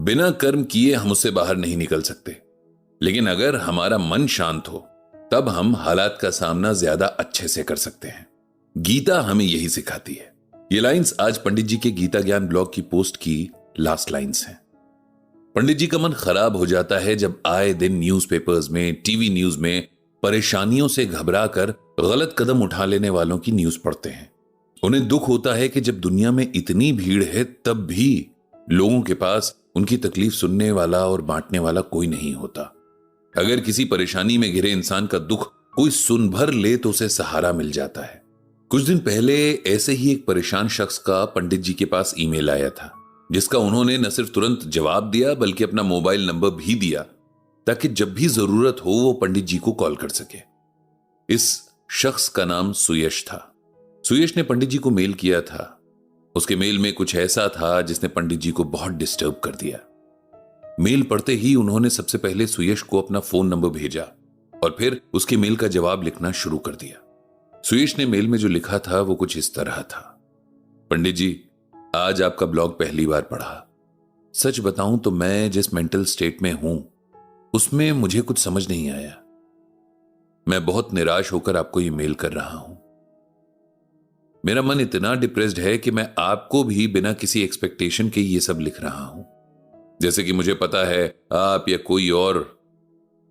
बिना कर्म किए हम उससे बाहर नहीं निकल सकते, लेकिन अगर हमारा मन शांत हो तब हम हालात का सामना ज्यादा अच्छे से कर सकते हैं। गीता हमें यही सिखाती है। ये लाइंस आज पंडित जी के गीता ज्ञान ब्लॉग की पोस्ट की लास्ट लाइंस हैं। पंडित जी का मन खराब हो जाता है जब आए दिन न्यूज़पेपर्स में, टीवी न्यूज में परेशानियों से घबराकर गलत कदम उठा लेने वालों की न्यूज पढ़ते हैं। उन्हें दुख होता है कि जब दुनिया में इतनी भीड़ है तब भी लोगों के पास उनकी तकलीफ सुनने वाला और बांटने वाला कोई नहीं होता। अगर किसी परेशानी में घिरे इंसान का दुख कोई सुन भर ले तो उसे सहारा मिल जाता है। कुछ दिन पहले ऐसे ही एक परेशान शख्स का पंडित जी के पास ईमेल आया था, जिसका उन्होंने न सिर्फ तुरंत जवाब दिया बल्कि अपना मोबाइल नंबर भी दिया ताकि जब भी जरूरत हो वो पंडित जी को कॉल कर सके। इस शख्स का नाम सुयश था। सुयश ने पंडित जी को मेल किया था। उसके मेल में कुछ ऐसा था जिसने पंडित जी को बहुत डिस्टर्ब कर दिया। मेल पढ़ते ही उन्होंने सबसे पहले सुयश को अपना फोन नंबर भेजा और फिर उसके मेल का जवाब लिखना शुरू कर दिया। सुयश ने मेल में जो लिखा था वो कुछ इस तरह था। पंडित जी, आज आपका ब्लॉग पहली बार पढ़ा। सच बताऊं तो मैं जिस मेंटल स्टेट में हूं उसमें मुझे कुछ समझ नहीं आया। मैं बहुत निराश होकर आपको ये मेल कर रहा हूं। मेरा मन इतना डिप्रेस्ड है कि मैं आपको भी बिना किसी एक्सपेक्टेशन के ये सब लिख रहा हूं। जैसे कि मुझे पता है आप या कोई और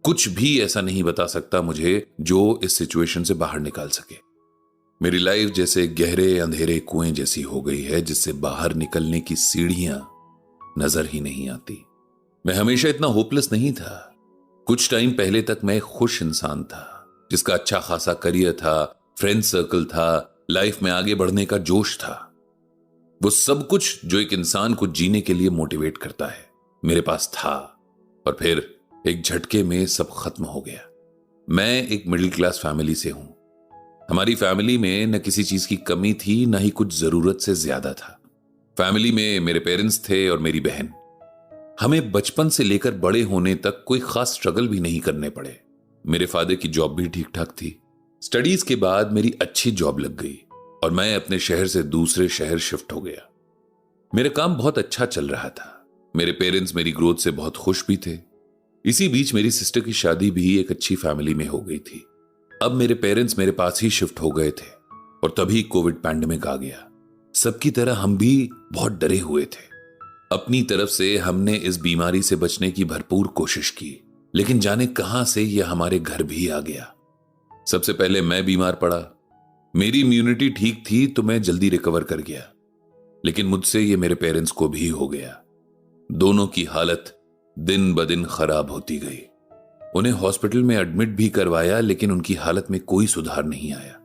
कुछ भी ऐसा नहीं बता सकता मुझे जो इस सिचुएशन से बाहर निकाल सके। मेरी लाइफ जैसे गहरे अंधेरे कुएं जैसी हो गई है जिससे बाहर निकलने की सीढ़ियां नजर ही नहीं आती। मैं हमेशा इतना होपलेस नहीं था। कुछ टाइम पहले तक मैं एक खुश इंसान था जिसका अच्छा खासा करियर था, फ्रेंड सर्कल था, लाइफ में आगे बढ़ने का जोश था। वो सब कुछ जो एक इंसान को जीने के लिए मोटिवेट करता है मेरे पास था, और फिर एक झटके में सब खत्म हो गया। मैं एक मिडिल क्लास फैमिली से हूं। हमारी फैमिली में न किसी चीज की कमी थी न ही कुछ जरूरत से ज्यादा था। फैमिली में मेरे पेरेंट्स थे और मेरी बहन। हमें बचपन से लेकर बड़े होने तक कोई खास स्ट्रगल भी नहीं करने पड़े। मेरे फादर की जॉब भी ठीक ठाक थी। स्टडीज के बाद मेरी अच्छी जॉब लग गई और मैं अपने शहर से दूसरे शहर शिफ्ट हो गया। मेरा काम बहुत अच्छा चल रहा था। मेरे पेरेंट्स मेरी ग्रोथ से बहुत खुश भी थे। इसी बीच मेरी सिस्टर की शादी भी एक अच्छी फैमिली में हो गई थी। अब मेरे पेरेंट्स मेरे पास ही शिफ्ट हो गए थे और तभी कोविड पैंडेमिक आ गया। सबकी तरह हम भी बहुत डरे हुए थे। अपनी तरफ से हमने इस बीमारी से बचने की भरपूर कोशिश की, लेकिन जाने कहां से यह हमारे घर भी आ गया। सबसे पहले मैं बीमार पड़ा। मेरी इम्यूनिटी ठीक थी तो मैं जल्दी रिकवर कर गया, लेकिन मुझसे ये मेरे पेरेंट्स को भी हो गया। दोनों की हालत दिन ब दिन खराब होती गई। उन्हें हॉस्पिटल में एडमिट भी करवाया, लेकिन उनकी हालत में कोई सुधार नहीं आया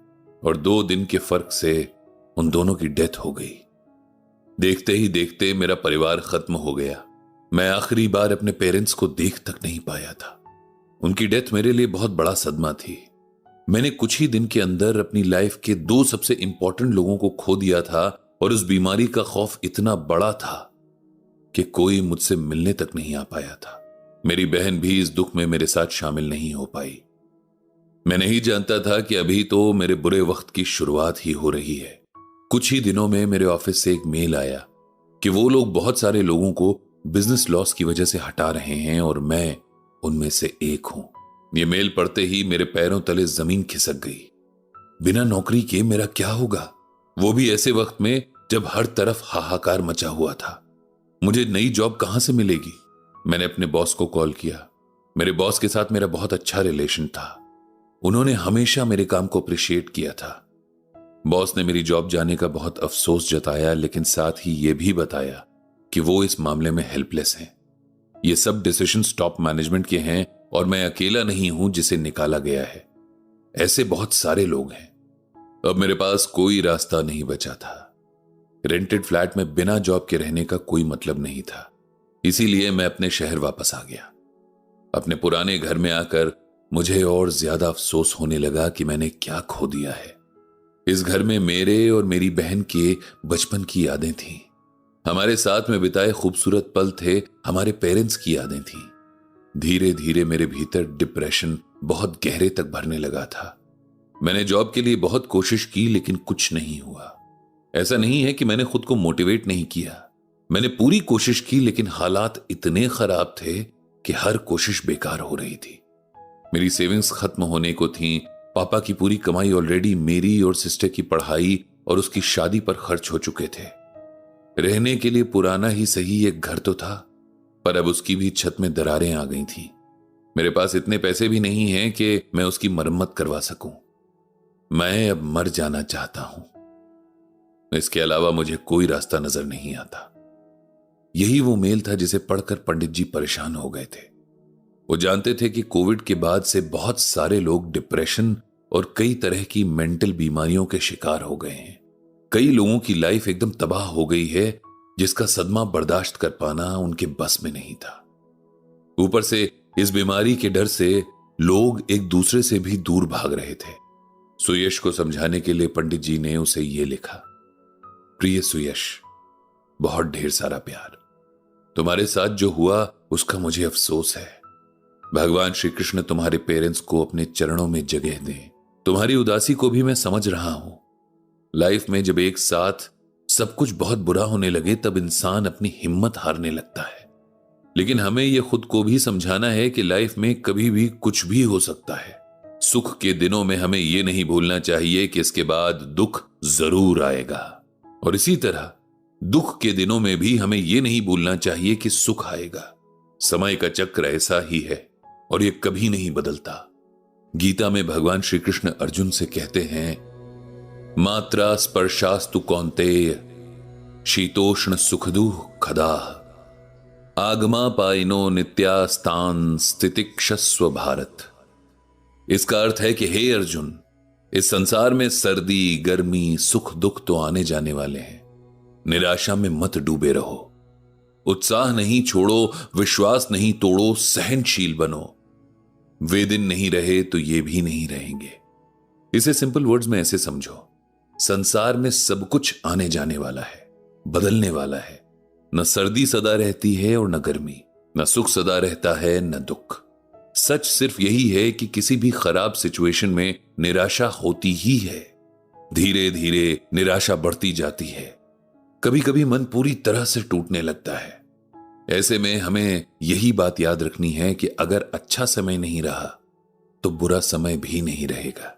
और 2 दिन के फर्क से उन दोनों की डेथ हो गई। देखते ही देखते मेरा परिवार खत्म हो गया। मैं आखिरी बार अपने पेरेंट्स को देख तक नहीं पाया था। उनकी डेथ मेरे लिए बहुत बड़ा सदमा थी। मैंने कुछ ही दिन के अंदर अपनी लाइफ के 2 सबसे इंपॉर्टेंट लोगों को खो दिया था और उस बीमारी का खौफ इतना बड़ा था कि कोई मुझसे मिलने तक नहीं आ पाया था। मेरी बहन भी इस दुख में मेरे साथ शामिल नहीं हो पाई। मैं नहीं जानता था कि अभी तो मेरे बुरे वक्त की शुरुआत ही हो रही है। कुछ ही दिनों में मेरे ऑफिस से एक मेल आया कि वो लोग बहुत सारे लोगों को बिजनेस लॉस की वजह से हटा रहे हैं और मैं उनमें से एक हूं। ये मेल पढ़ते ही मेरे पैरों तले जमीन खिसक गई। बिना नौकरी के मेरा क्या होगा, वो भी ऐसे वक्त में जब हर तरफ हाहाकार मचा हुआ था। मुझे नई जॉब कहां से मिलेगी? मैंने अपने बॉस को कॉल किया। मेरे बॉस के साथ मेरा बहुत अच्छा रिलेशन था। उन्होंने हमेशा मेरे काम को अप्रिशिएट किया था। बॉस ने मेरी जॉब जाने का बहुत अफसोस जताया, लेकिन साथ ही यह भी बताया कि वो इस मामले में हेल्पलेस हैं। ये सब डिसीजंस टॉप मैनेजमेंट के हैं और मैं अकेला नहीं हूं जिसे निकाला गया है। ऐसे बहुत सारे लोग हैं। अब मेरे पास कोई रास्ता नहीं बचा था। रेंटेड फ्लैट में बिना जॉब के रहने का कोई मतलब नहीं था। इसीलिए मैं अपने शहर वापस आ गया। अपने पुराने घर में आकर मुझे और ज्यादा अफसोस होने लगा कि मैंने क्या खो दिया है। इस घर में मेरे और मेरी बहन के बचपन की यादें थीं। हमारे साथ में बिताए खूबसूरत पल थे, हमारे पेरेंट्स की यादें थीं। धीरे धीरे मेरे भीतर डिप्रेशन बहुत गहरे तक भरने लगा था। मैंने जॉब के लिए बहुत कोशिश की, लेकिन कुछ नहीं हुआ। ऐसा नहीं है कि मैंने खुद को मोटिवेट नहीं किया, मैंने पूरी कोशिश की, लेकिन हालात इतने खराब थे कि हर कोशिश बेकार हो रही थी। मेरी सेविंग्स खत्म होने को थी। पापा की पूरी कमाई ऑलरेडी मेरी और सिस्टर की पढ़ाई और उसकी शादी पर खर्च हो चुके थे। रहने के लिए पुराना ही सही एक घर तो था, पर अब उसकी भी छत में दरारें आ गई थीं। मेरे पास इतने पैसे भी नहीं हैं कि मैं उसकी मरम्मत करवा सकूं। मैं अब मर जाना चाहता हूं। इसके अलावा मुझे कोई रास्ता नजर नहीं आता। यही वो मेल था जिसे पढ़कर पंडित जी परेशान हो गए थे। वो जानते थे कि कोविड के बाद से बहुत सारे लोग डिप्रेशन और कई तरह की मेंटल बीमारियों के शिकार हो गए हैं। कई लोगों की लाइफ एकदम तबाह हो गई है, जिसका सदमा बर्दाश्त कर पाना उनके बस में नहीं था। ऊपर से इस बीमारी के डर से लोग एक दूसरे से भी दूर भाग रहे थे। सुयश को समझाने के लिए पंडित जी ने उसे यह लिखा, प्रिय सुयश, बहुत ढेर सारा प्यार। तुम्हारे साथ जो हुआ उसका मुझे अफसोस है। भगवान श्री कृष्ण तुम्हारे पेरेंट्स को अपने चरणों में जगह दें। तुम्हारी उदासी को भी मैं समझ रहा हूं। लाइफ में जब एक साथ सब कुछ बहुत बुरा होने लगे तब इंसान अपनी हिम्मत हारने लगता है। लेकिन हमें यह खुद को भी समझाना है कि लाइफ में कभी भी कुछ भी हो सकता है। सुख के दिनों में हमें यह नहीं भूलना चाहिए कि इसके बाद दुख जरूर आएगा, और इसी तरह दुख के दिनों में भी हमें यह नहीं भूलना चाहिए कि सुख आएगा। समय का चक्र ऐसा ही है और यह कभी नहीं बदलता। गीता में भगवान श्री कृष्ण अर्जुन से कहते हैं, मात्रा स्पर्शास्तु कौन्तेय शीतोष्ण सुख दुख खदाह आगमा पाइनो नित्यास्तान स्थितिक्षस्व भारत। इसका अर्थ है कि हे अर्जुन, इस संसार में सर्दी गर्मी सुख दुख तो आने जाने वाले हैं। निराशा में मत डूबे रहो। उत्साह नहीं छोड़ो, विश्वास नहीं तोड़ो, सहनशील बनो। वे दिन नहीं रहे तो ये भी नहीं रहेंगे। इसे सिंपल वर्ड्स में ऐसे समझो, संसार में सब कुछ आने जाने वाला है, बदलने वाला है। न सर्दी सदा रहती है और न गर्मी, न सुख सदा रहता है न दुख। सच सिर्फ यही है कि किसी भी खराब सिचुएशन में निराशा होती ही है। धीरे धीरे निराशा बढ़ती जाती है। कभी कभी मन पूरी तरह से टूटने लगता है। ऐसे में हमें यही बात याद रखनी है कि अगर अच्छा समय नहीं रहा तो बुरा समय भी नहीं रहेगा।